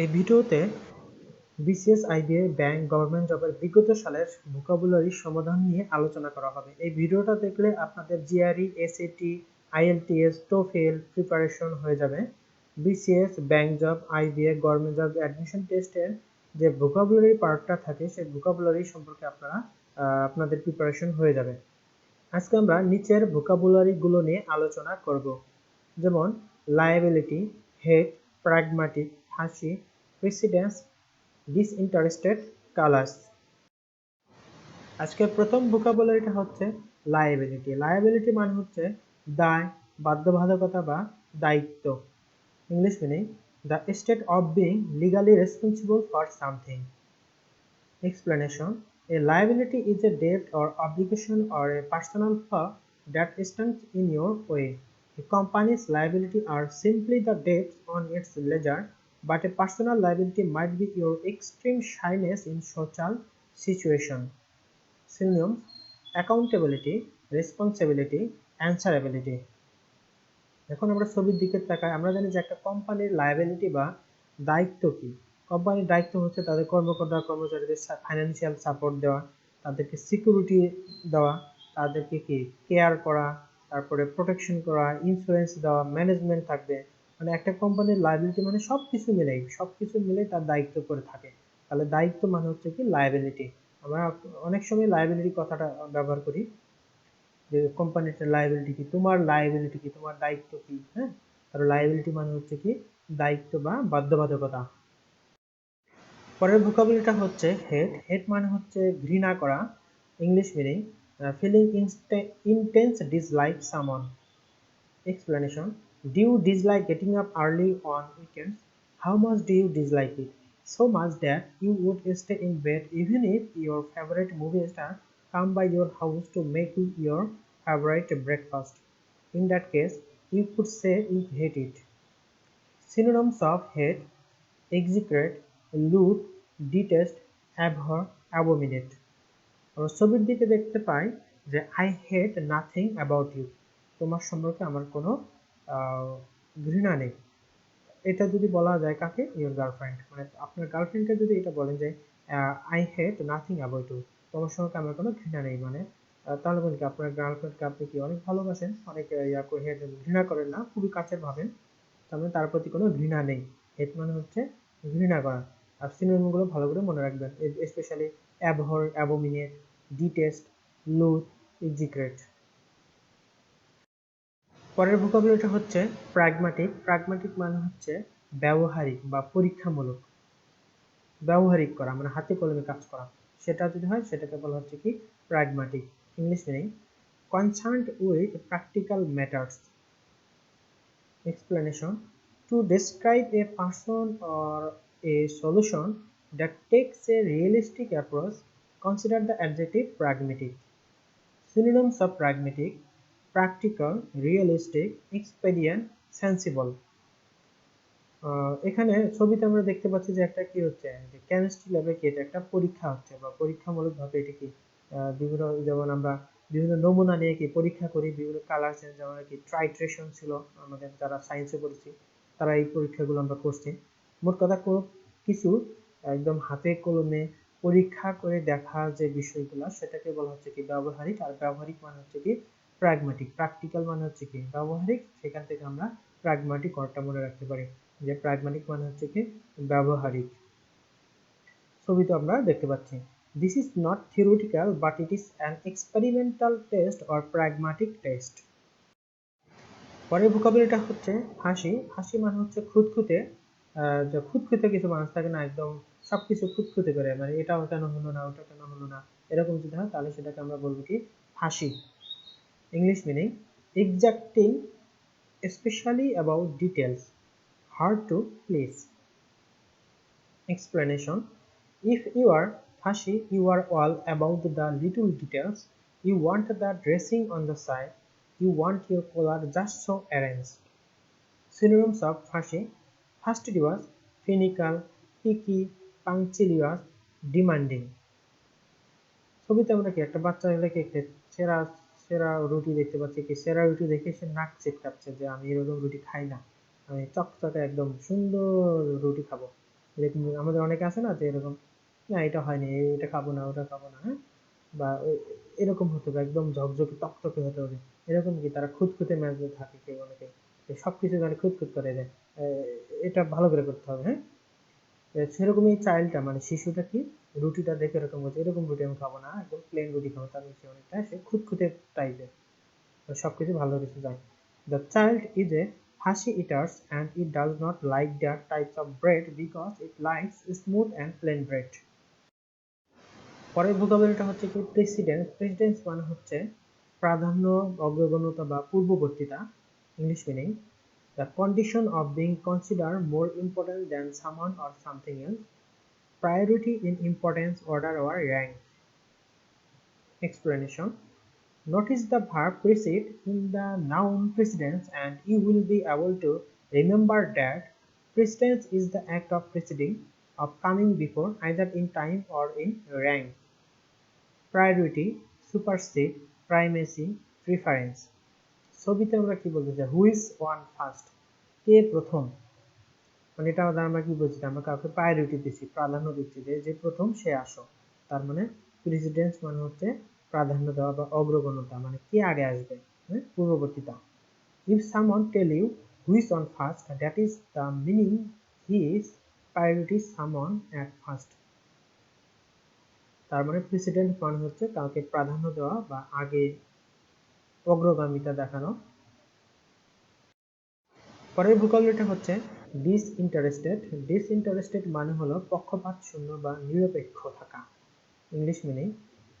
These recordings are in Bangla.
এই ভিডিওতে বিসিএস, আইবিএ, ব্যাংক, গভর্নমেন্ট জবের বিগত সালের ভোকাবুলারি সমাধান নিয়ে আলোচনা করা হবে। এই ভিডিওটা দেখলে আপনাদের GRE, SAT, IELTS, TOEFL preparation হয়ে যাবে। BCS, bank job, IBA, government job admission টেস্টের যে ভোকাবুলারি পার্টটা থাকে সেই ভোকাবুলারি সম্পর্কে আপনাদের প্রিপারেশন হয়ে যাবে। আজকে আমরা নিচের ভোকাবুলারি গুলো নিয়ে আলোচনা করব, যেমন লায়াবিলিটি, হেড, প্র্যাগম্যাটিক, হাসি, প্রেসিডেন্স, ডিসইন্টারেস্টেড, কালার্স। আজকের প্রথম ভোকাবুলারিটা হচ্ছে লায়াবিলিটি। লায়াবিলিটি মানে হচ্ছে দায়, বাধ্যবাধকতা বা দায়িত্ব। English meaning the state of being legally responsible for something. Explanation: A liability is a debt or obligation or a personal flaw that stands in your way. A company's liability are simply the debts on its ledger, but a personal liability might be your extreme shyness in social situation. Synonyms: accountability, responsibility, answerability. এখন আমরা ছবির দিকে তাকাই, আমরা জানি যে একটা কোম্পানির লায়াবিলিটি বা দায়িত্ব কি। কোম্পানির দায়িত্ব হচ্ছে তাদের কর্মকর্তা কর্মচারীদের ফাইন্যান্সিয়াল সাপোর্ট দেওয়া, তাদেরকে সিকিউরিটি দেওয়া, তাদেরকে কি কেয়ার করা, তারপরে প্রোটেকশন করা, ইন্স্যুরেন্স দেওয়া, ম্যানেজমেন্ট থাকবে। মানে একটা কোম্পানির লায়াবিলিটি মানে সবকিছু মিলেই তার দায়িত্ব করে থাকে। তাহলে দায়িত্ব মানে হচ্ছে কি লায়াবিলিটি। আমরা অনেক সময় লায়াবিলিটি কথাটা ব্যবহার করি যে কোম্পানিটার লায়াবিলিটি কি, তোমার লায়াবিলিটি কি, তোমার দায়িত্ব কি। হ্যাঁ, আর লায়াবিলিটি মানে হচ্ছে কি দায়িত্ব বা বাধ্যবাধকতা। পরের ভোকাবুলারিটা হচ্ছে হেট। হেট মানে হচ্ছে ঘৃণা করা। English meaning feeling intense dislike someone. Explanation: Do you dislike getting up early on weekends? How much do you dislike it? So much that you would stay in bed even if your favorite movie star come by your house to make you your favorite breakfast. In that case, you could say you hate it. Synonyms of hate: execrate, loathe, detest, abhor, abominate. আমরা ছবির দিকে দেখতে পাই যে I hate nothing about you, তোমার সম্পর্কে আমার কোনো ঘৃণা নেই। এটা যদি বলা যায় কাকে, ইউর গার্লফ্রেন্ড, মানে আপনার গার্লফ্রেন্ডকে যদি এটা বলেন যে I hate nothing about you, তোমার সম্পর্কে আমার কোনো ঘৃণা নেই, মানে তাহলে বলেন কি আপনার গার্লফ্রেন্ডকে আপনি কি অনেক ভালোবাসেন, অনেক ঘৃণা করেন না, খুবই কাছের ভাবেন, তার মানে তার প্রতি কোনো ঘৃণা নেই। হেট মানে হচ্ছে ঘৃণা করা। আর সিনোনিমগুলো ভালো করে মনে রাখবেন, স্পেশালি অ্যাবহর, অ্যাবোমিনেট, ডিটেস্ট, লুথ, এক্সিক্রেট। পরের ভোকাবুলারিটা হচ্ছে প্র্যাগম্যাটিক। প্র্যাগম্যাটিক মানে হচ্ছে ব্যবহারিক বা পরীক্ষামূলক। ব্যবহারিক করা মানে হাতে কলমে কাজ করা, সেটা যদি হয় সেটাকে বলা হচ্ছে কি pragmatic. English meaning concerned with practical matters. Explanation: To describe a person or a solution that takes a realistic approach, consider the adjective pragmatic. Synonyms of pragmatic: practical, realistic, expedient, sensible. এখানে ছবিতে আমরা দেখতে পাচ্ছি যে একটা কি হচ্ছে, যে কেমিস্ট্রি ল্যাবে কি এটা একটা পরীক্ষা হচ্ছে বা পরীক্ষামূলকভাবে এটা কি বিভিন্ন, যেমন আমরা বিভিন্ন নমুনা নিয়ে কি পরীক্ষা করি, বিভিন্ন কালার চেঞ্জ, যেমন কি ট্রাইট্রেশন ছিল, আমাদের যারা সায়েন্সে পড়েছি তারা এই পরীক্ষাগুলো আমরা করছি। মোট কথা কোনো কিছু একদম হাতে কলমে পরীক্ষা করে দেখা যে বিষয়গুলো সেটাকে বলা হচ্ছে কি ব্যবহারিক। আর ব্যবহারিক মানে হচ্ছে কি প্র্যাগম্যাটিক। প্র্যাকটিক্যাল মানে হচ্ছে কি ব্যবহারিক, সেখান থেকে আমরা প্র্যাগম্যাটিক অর্থটা মনে রাখতে পারি যে প্র্যাগম্যাটিক মানে হচ্ছে কি ব্যবহারিক। ছবি তো আমরা দেখতে পাচ্ছি। This is not theoretical but it is an experimental test or pragmatic test. পরের ভোকাবুলারিটা হচ্ছে হাসি। হাসি মানে হচ্ছে খুঁতখুঁতে। যে খুঁতখুঁতে কিছু মানুষ থাকে না, একদম সবকিছু খুঁতখুঁতে করে, মানে এটাও কেন হলো না, ওটা কেন হলো না, এরকম যদি হয় তাহলে সেটাকে আমরা বলবো কি হাসি। English meaning exacting, especially about details, hard to place. Explanation: If you are fussy, you are all about the little details. You want the dressing on the side. You want your collar just so arranged. Synonyms of fussy: fastidious, finical, picky, punctilious, demanding. ছবিতে আমরা কি একটা বাচ্চা ছেলেকে একটা সেরা সেরা রুটি দেখতে পাচ্ছি, কি সেরা রুটি দেখে সে নাক চেটকাচ্ছে যে আমি এরকম রুটি খাই না, আমি চকচকে একদম সুন্দর রুটি খাবো। এরকম আমাদের অনেকে আছে না যে এরকম, না এটা হয়নি, এটা খাবো না, ওটা খাবো না, হ্যাঁ, বা এরকম হতে হবে, একদম ঝকঝকে তকতকে হতে হবে, এরকম কি তারা খুঁতখুঁতে মেজাজে থাকে কেউ অনেকে, সবকিছু মানে খুঁতখুত করে দেয়, এটা ভালো করে করতে হবে, হ্যাঁ। সেরকম এই চাইল্ডটা মানে শিশুটা কি রুটিটা দেখে এরকম বলছে, এরকম রুটি আমি খাবো না, একদম প্লেন রুটি খাবো, তার নিচে অনেকটা সে খুঁতখুঁতে টাইপের, সবকিছু ভালো কিছু যায়। The child is a fussy eater and it does not like the types of bread because it likes smooth and plain bread. পরের ভোকাবুলারিটা হচ্ছে কি প্রেসিডেন্স। প্রেসিডেন্স মানে হচ্ছে প্রাধান্য, অগ্রগণ্যতা বা পূর্ববর্তীতা, English meaning the condition of being considered more important than someone or something else, priority in importance, order or rank. Explanation: notice the verb precede in the noun precedence and you will be able to remember that precedence is the act of preceding, of coming before, either in time or in rank. Priority, supersede, primacy, preference. ছবিতে আমরা কি বলতে চাই, হু ইজ ওয়ান ফার্স্ট, কে প্রথম, মানে এটা আমরা কি বলছি, আমরা কাউকে প্রায়োরিটি দিচ্ছি, প্রাধান্য দিচ্ছি, যে যে প্রথম সে আসো, তার মানে প্রেসিডেন্স মানে হচ্ছে প্রাধান্য দেওয়া বা অগ্রগণ্যতা, মানে কে আগে আসবে, হ্যাঁ, পূর্ববর্তীতা। If someone tell you who is on first, that is the meaning he is priority someone at first. তার মানে প্রেসিডেন্ট মানে হচ্ছে কাউকে প্রাধান্য দেওয়া বা আগে অগ্রগামিতা দেখানো। পরের ভোকাবুলারিটা হচ্ছে ডিসইন্টারেস্টেড। ডিসইন্টারেস্টেড মানে হলো পক্ষপাত শূন্য বা নিরপেক্ষ থাকা, English meaning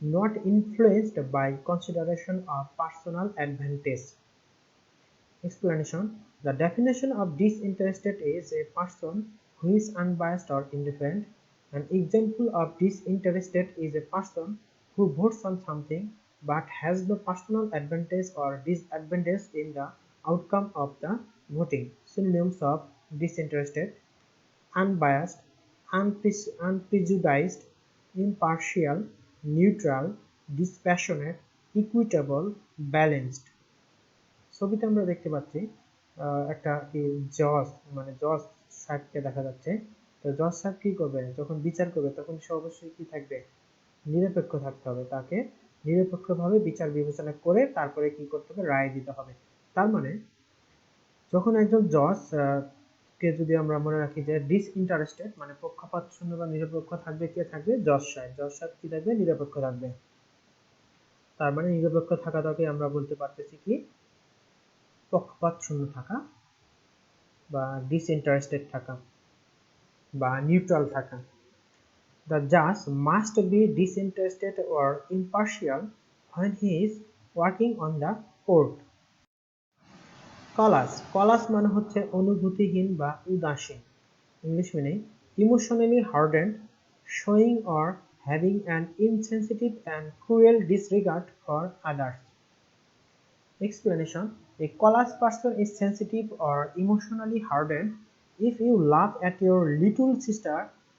not influenced by consideration of personal advantage. Explanation: the definition of disinterested is a person who is unbiased or indifferent. An example of disinterested is a person who votes on something but has no personal advantage or disadvantage in the outcome of the voting. Synonyms of disinterested: unbiased, unprejudiced, impartial, neutral, dispassionate, equitable, balanced. ছবিতে আমরা দেখতে পাচ্ছি একটা কি জজ, মানে জজ সাহেবকে দেখা যাচ্ছে। তো জজ সাহেব কি করবে, যখন বিচার করবে তখন সে অবশ্যই কি থাকবে, নিরপেক্ষ থাকতে হবে, তাকে নিরপেক্ষভাবে বিচার বিবেচনা করে তারপরে কি করতে হবে, রায় দিতে হবে। তার মানে যখন একজন জজ কে যদি আমরা মনে রাখি যে ডিসইন্টারেস্টেড মানে পক্ষপাত শূন্য বা নিরপেক্ষ থাকবে, কে থাকবে, জজ সাহেব। জজ সাহেব কি থাকবে, নিরপেক্ষ থাকবে। তার মানে নিরপেক্ষ থাকাটাকে আমরা বলতে পারতেছি কি পক্ষপাত শূন্য থাকা বা ডিসইন্টারেস্টেড থাকা বা নিউট্রাল থাকা। The judge must be disinterested or impartial when he is working on the court. Callous. Callous মানে হচ্ছে অনুভূতিহীন বা উদাসীন, English meaning emotionally hardened, showing or having an insensitive and cruel disregard for others. Explanation: a callous person is sensitive or emotionally hardened. If you laugh at your little sister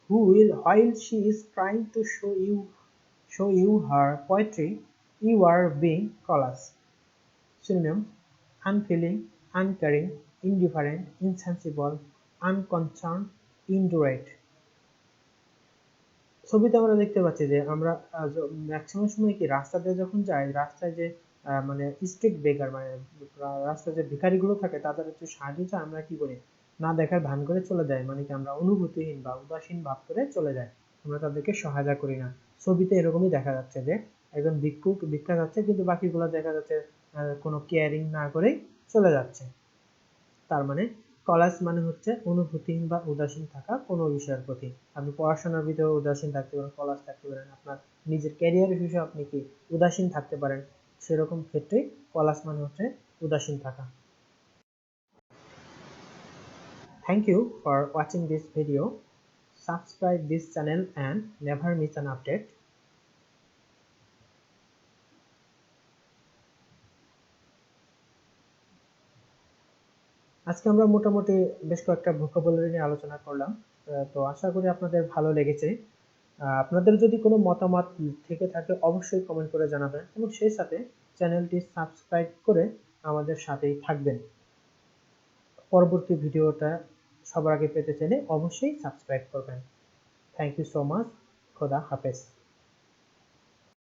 while she is trying to show you her poetry, you are being callous. Synonyms: unfeeling, uncaring, indifferent, insensible, unconcerned, indifferent. ছবিতে আমরা দেখতে পাচ্ছি যে আমরা ম্যাক্সিমাম সময় কি রাস্তাতে যখন যাই, রাস্তায় যে মানে স্ট্রিট বেকার মানে রাস্তায় যে ভিখারিগুলো থাকে তাদের একটু সাহায্য চাই, আমরা কি করি, না দেখার ভান করে চলে যাই, মানে কি আমরা অনুভূতিহীন বা উদাসীন ভাব করে চলে যাই, আমরা তাদেরকে সহায়তা করি না। ছবিতে এরকমই দেখা যাচ্ছে যে একজন ভিক্ষুক ভিক্ষা যাচ্ছে কিন্তু বাকিগুলো দেখা যাচ্ছে কোনো কেয়ারিং না করেই চলে যাচ্ছে। তার মানে কলাস মানে হচ্ছে অনুভূতিহীন বা উদাসীন থাকা কোনো বিষয়ের প্রতি। আপনি পড়াশোনার ভিতরে উদাসীন থাকতে পারেন, কলাস থাকতে পারেন, আপনার নিজের ক্যারিয়ারের বিষয়ে আপনি কি উদাসীন থাকতে পারেন, সেরকম ক্ষেত্রে কলাস মানে হচ্ছে উদাসীন থাকা। Thank you for watching this video. Subscribe this channel and never miss an update. আজকে আমরা মোটামুটি বেশ কয়েকটা ভোকাবুলারি নিয়ে আলোচনা করলাম, তো আশা করি আপনাদের ভালো লেগেছে। আপনাদের যদি কোনো মতামত থেকে থাকে অবশ্যই কমেন্ট করে জানাবেন এবং সেই সাথে চ্যানেলটি সাবস্ক্রাইব করে আমাদের সাথেই থাকবেন। পরবর্তী ভিডিওটা সবার আগে পেতে চাইলে অবশ্যই সাবস্ক্রাইব করবেন। Thank you so much. খোদা হাফেজ।